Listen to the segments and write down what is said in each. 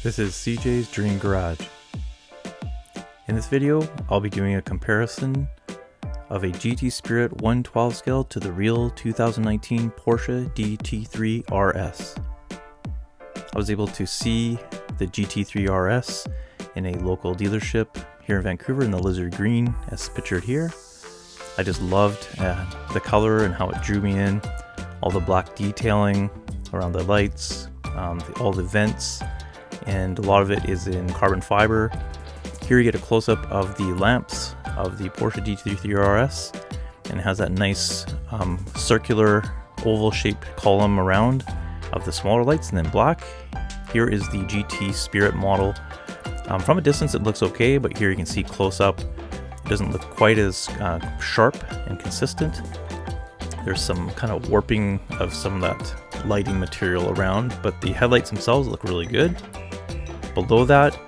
This is CJ's Dream Garage. In this video, I'll be doing a comparison of a GT Spirit 1/12 scale to the real 2019 Porsche Gt3 RS. I was able to see the Gt3 RS in a local dealership here in Vancouver in the lizard green as pictured here. I just loved the color and how it drew me in, all the black detailing around the lights, all the vents, and a lot of it is in carbon fiber. Here you get a close-up of the lamps of the Porsche Gt3 RS, and it has that nice circular oval shaped column around of the smaller lights, and then black. Here is the GT Spirit model. From a distance it looks okay, but here you can see close-up it doesn't look quite as sharp and consistent. There's some kind of warping of some of that lighting material around, but the headlights themselves look really good. Below that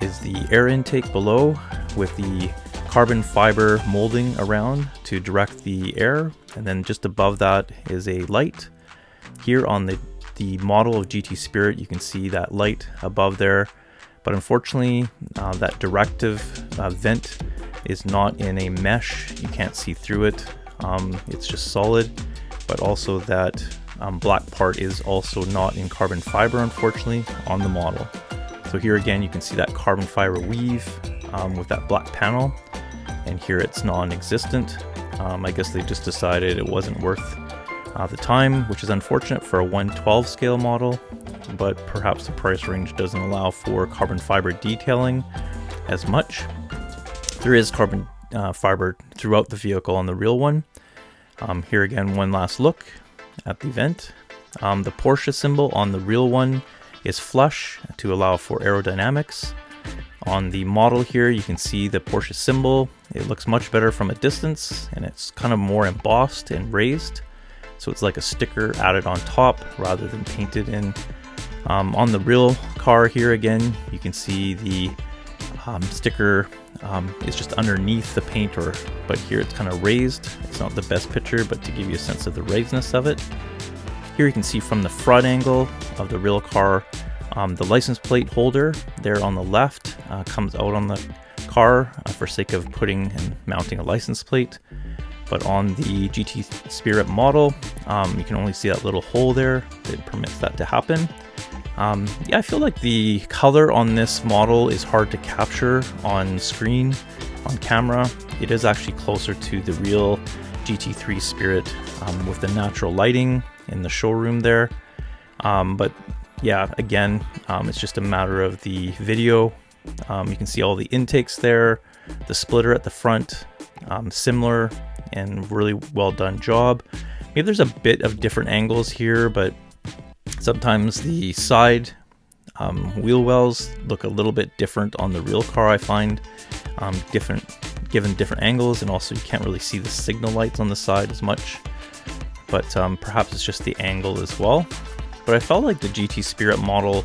is the air intake below with the carbon fiber molding around to direct the air, and then just above that is a light. Here on the model of GT Spirit you can see that light above there, but unfortunately that directive vent is not in a mesh. You can't see through it. It's just solid, but also that black part is also not in carbon fiber, unfortunately, on the model. So here again you can see that carbon fiber weave with that black panel, and here it's non-existent. I guess they just decided it wasn't worth the time, which is unfortunate for a 1/12 scale model, but perhaps the price range doesn't allow for carbon fiber detailing as much. There is carbon fiber throughout the vehicle on the real one. Here again, one last look at the vent. The Porsche symbol on the real one is flush to allow for aerodynamics. On the model here you can see the Porsche symbol. It looks much better from a distance, and it's kind of more embossed and raised, so it's like a sticker added on top rather than painted in. On the real car here again you can see the sticker is just underneath the paint, but here it's kind of raised. It's not the best picture, but to give you a sense of the raisedness of it. Here you can see from the front angle of the real car, the license plate holder there on the left comes out on the car for sake of putting and mounting a license plate. But on the GT Spirit model, you can only see that little hole there that permits that to happen. Yeah, I feel like the color on this model is hard to capture on screen, on camera. It is actually closer to the real GT3 Spirit with the natural lighting in the showroom there. But yeah, again, it's just a matter of the video. You can see all the intakes there, the splitter at the front, similar and really well done job. Maybe there's a bit of different angles here, but sometimes the side wheel wells look a little bit different on the real car, I find, given different angles, and also you can't really see the signal lights on the side as much, but perhaps it's just the angle as well. But I felt like the GT Spirit model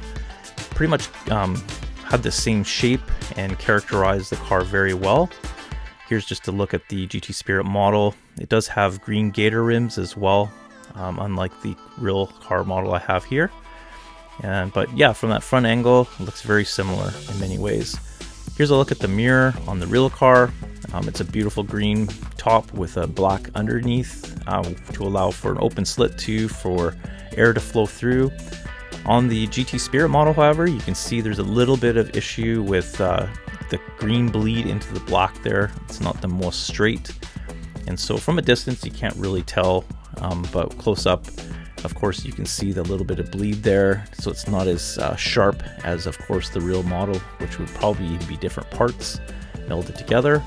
pretty much had the same shape and characterized the car very well. Here's just a look at the GT Spirit model. It does have green gator rims as well, unlike the real car model I have here. But yeah, from that front angle, it looks very similar in many ways. Here's a look at the mirror on the real car. It's a beautiful green top with a black underneath to allow for an open slit too for air to flow through. On the GT Spirit model, however, you can see there's a little bit of issue with the green bleed into the black there. It's not the most straight, and so from a distance you can't really tell, but close up of course you can see the little bit of bleed there, so it's not as sharp as of course the real model, which would probably be different parts melded together.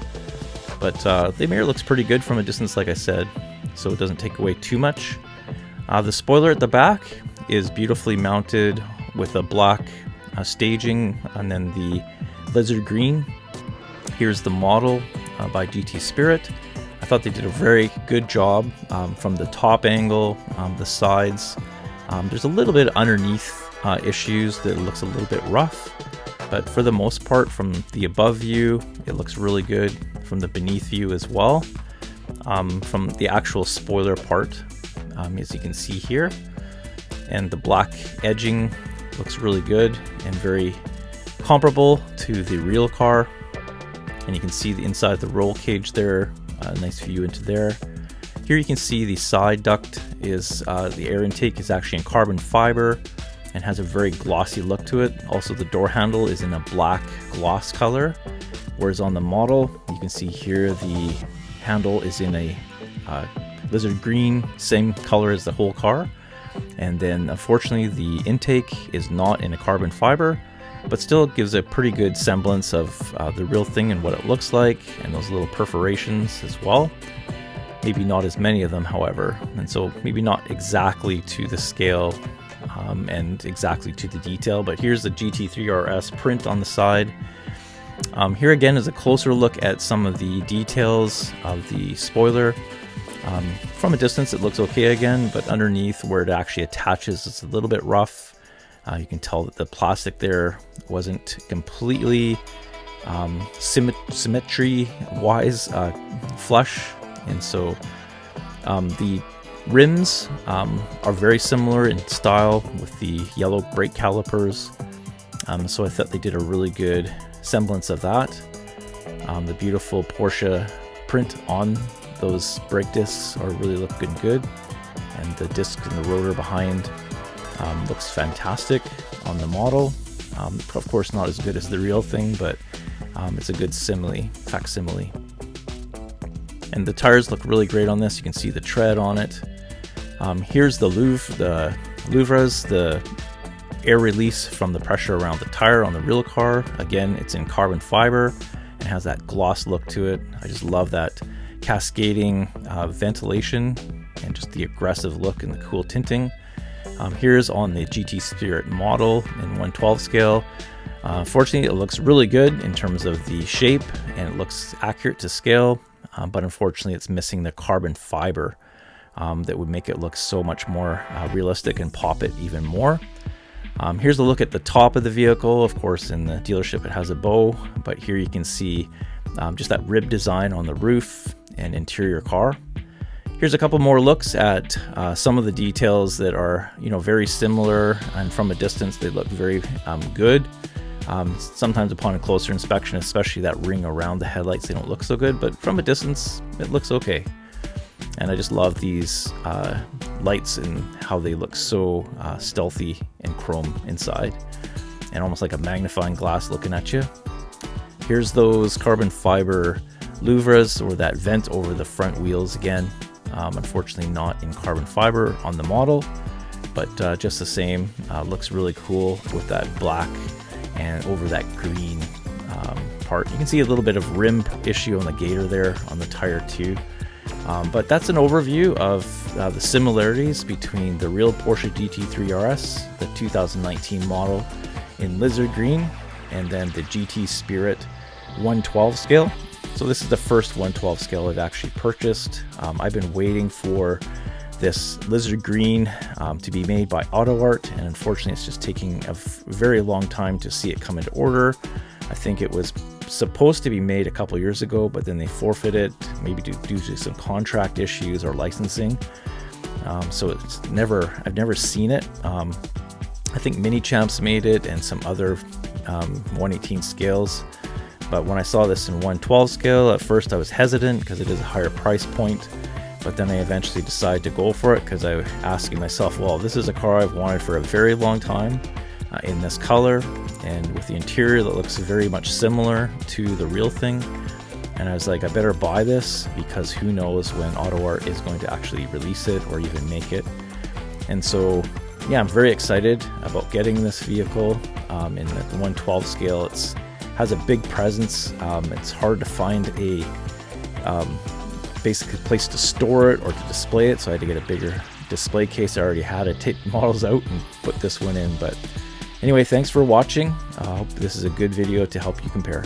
But the mirror looks pretty good from a distance, like I said, so it doesn't take away too much. The spoiler at the back is beautifully mounted with a black staging, and then the lizard green. Here's the model by GT Spirit. I thought they did a very good job from the top angle, the sides. There's a little bit underneath issues that looks a little bit rough, but for the most part, from the above view, it looks really good. From the beneath view as well. From the actual spoiler part, as you can see here, and the black edging Looks really good and very comparable to the real car. And you can see the inside of the roll cage there, nice view into there. Here you can see the side duct is, the air intake is actually in carbon fiber and has a very glossy look to it. Also the door handle is in a black gloss color, whereas on the model you can see here the handle is in a lizard green, same color as the whole car. And then unfortunately the intake is not in a carbon fiber, but still gives a pretty good semblance of the real thing and what it looks like, and those little perforations as well. Maybe not as many of them, however, and so maybe not exactly to the scale and exactly to the detail. But here's the GT3 RS print on the side. Here again is a closer look at some of the details of the spoiler. From a distance it looks okay again, but underneath where it actually attaches it's a little bit rough. You can tell that the plastic there wasn't completely symmetry wise flush, and so the rims are very similar in style with the yellow brake calipers, so I thought they did a really good semblance of that. The beautiful Porsche print on those brake discs are really looking good, and the disc and the rotor behind looks fantastic on the model. Of course not as good as the real thing, but it's a good facsimile. And the tires look really great on this. You can see the tread on it. Here's the LOUVREs, the air release from the pressure around the tire on the real car. Again, it's in carbon fiber and has that gloss look to it. I just love that cascading ventilation and just the aggressive look and the cool tinting. Here's on the GT Spirit model in 1/12 scale. Fortunately, it looks really good in terms of the shape and it looks accurate to scale, but unfortunately it's missing the carbon fiber that would make it look so much more realistic and pop it even more. Here's a look at the top of the vehicle. Of course, in the dealership it has a bow, but here you can see just that rib design on the roof and interior car. Here's a couple more looks at some of the details that are, very similar, and from a distance they look very good. Sometimes upon a closer inspection, especially that ring around the headlights, they don't look so good, but from a distance it looks okay. And I just love these lights and how they look so stealthy and chrome inside, and almost like a magnifying glass looking at you. Here's those carbon fiber louvres, or that vent over the front wheels again. Unfortunately not in carbon fiber on the model, but just the same, looks really cool with that black and over that green part. You can see a little bit of rim issue on the gator there on the tire too. But that's an overview of the similarities between the real Porsche GT3 RS, the 2019 model in lizard green, and then the GT Spirit 1/12 scale. So this is the first 1/12 scale I've actually purchased. I've been waiting for this lizard green to be made by AutoArt, and unfortunately it's just taking a very long time to see it come into order. I think it was supposed to be made a couple years ago, but then they forfeited, maybe due to some contract issues or licensing. So I've never seen it. I think Mini Champs made it and some other 1/18 scales. But when I saw this in 1/12 scale, at first I was hesitant because it is a higher price point. But then I eventually decided to go for it because I was asking myself, well, this is a car I've wanted for a very long time in this color and with the interior that looks very much similar to the real thing. And I was like, I better buy this because who knows when AutoArt is going to actually release it or even make it. And so, yeah, I'm very excited about getting this vehicle in the 1/12 scale. It has a big presence. It's hard to find a basic place to store it or to display it, so I had to get a bigger display case. I already had to take models out and put this one in. But anyway, thanks for watching. I hope this is a good video to help you compare.